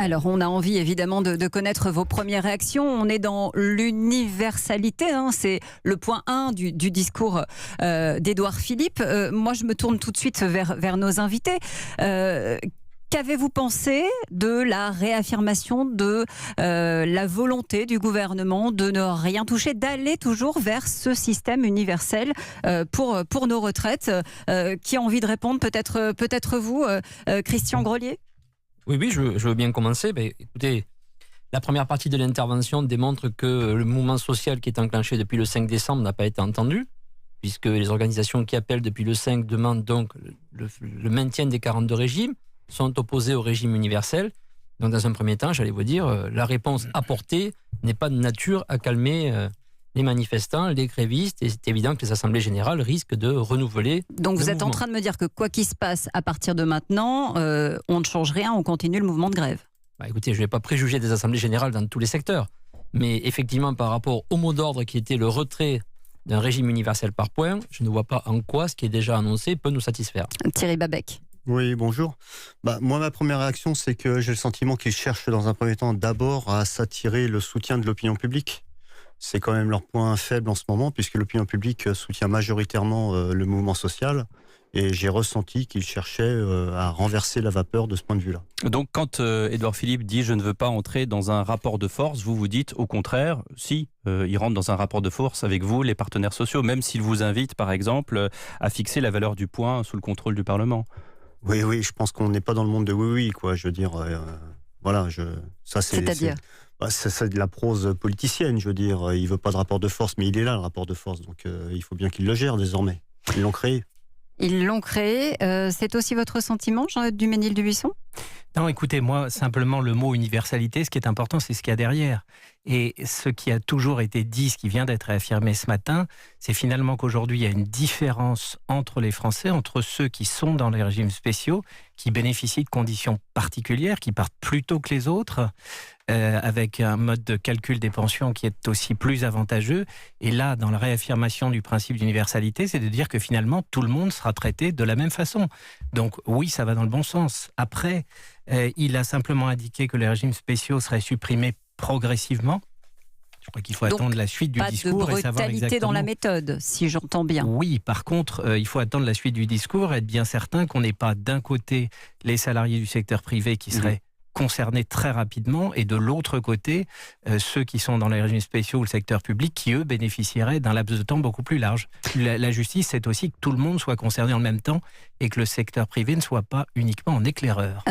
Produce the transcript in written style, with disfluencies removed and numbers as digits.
Alors, on a envie évidemment de connaître vos premières réactions. On est dans l'universalité, hein, c'est le point 1 du discours d'Édouard Philippe. Moi, je me tourne tout de suite vers nos invités. Qu'avez-vous pensé de la réaffirmation de la volonté du gouvernement de ne rien toucher, d'aller toujours vers ce système universel pour nos retraites? Qui a envie de répondre? Peut-être vous, Christian Grelier? Oui, je veux bien commencer. Écoutez, la première partie de l'intervention démontre que le mouvement social qui est enclenché depuis le 5 décembre n'a pas été entendu, puisque les organisations qui appellent depuis le 5 demandent donc le maintien des 42 régimes, sont opposées au régime universel. Donc dans un premier temps, j'allais vous dire, la réponse apportée n'est pas de nature à calmer les manifestants, les grévistes, et c'est évident que les assemblées générales risquent de renouveler. Donc vous êtes en train de me dire que quoi qu'il se passe à partir de maintenant, on ne change rien, on continue le mouvement de grève? Écoutez, je ne vais pas préjuger des assemblées générales dans tous les secteurs, mais effectivement par rapport au mot d'ordre qui était le retrait d'un régime universel par points, je ne vois pas en quoi ce qui est déjà annoncé peut nous satisfaire. Thierry Babec. Oui, bonjour. Moi, ma première réaction, c'est que j'ai le sentiment qu'ils cherchent dans un premier temps d'abord à s'attirer le soutien de l'opinion publique. C'est quand même leur point faible en ce moment, puisque l'opinion publique soutient majoritairement le mouvement social. Et j'ai ressenti qu'ils cherchaient à renverser la vapeur de ce point de vue-là. Donc quand Édouard Philippe dit « je ne veux pas entrer dans un rapport de force », vous vous dites au contraire, si, il rentre dans un rapport de force avec vous, les partenaires sociaux, même s'il vous invite par exemple à fixer la valeur du point sous le contrôle du Parlement. Oui, je pense qu'on n'est pas dans le monde de oui, quoi. Je veux dire, voilà, ça c'est... C'est-à-dire c'est de la prose politicienne, je veux dire. Il veut pas de rapport de force, mais il est là, le rapport de force. Donc il faut bien qu'il le gère désormais. Ils l'ont créé. Ils l'ont créé. C'est aussi votre sentiment, Jean Duménil-Dubuisson? Non, écoutez, moi, simplement le mot universalité, ce qui est important, c'est ce qu'il y a derrière. Et ce qui a toujours été dit, ce qui vient d'être réaffirmé ce matin, c'est finalement qu'aujourd'hui, il y a une différence entre les Français, entre ceux qui sont dans les régimes spéciaux, qui bénéficient de conditions particulières, qui partent plus tôt que les autres, avec un mode de calcul des pensions qui est aussi plus avantageux. Et là, dans la réaffirmation du principe d'universalité, c'est de dire que finalement, tout le monde sera traité de la même façon. Donc oui, ça va dans le bon sens. Après, il a simplement indiqué que les régimes spéciaux seraient supprimés progressivement. Je crois qu'il faut attendre la suite du discours et savoir exactement. Pas de brutalité dans la méthode, si j'entends bien. Oui, par contre, il faut attendre la suite du discours et être bien certain qu'on n'ait pas d'un côté les salariés du secteur privé qui seraient concernés très rapidement et de l'autre côté, ceux qui sont dans les régimes spéciaux ou le secteur public qui, eux, bénéficieraient d'un laps de temps beaucoup plus large. La justice, c'est aussi que tout le monde soit concerné en même temps et que le secteur privé ne soit pas uniquement en éclaireur.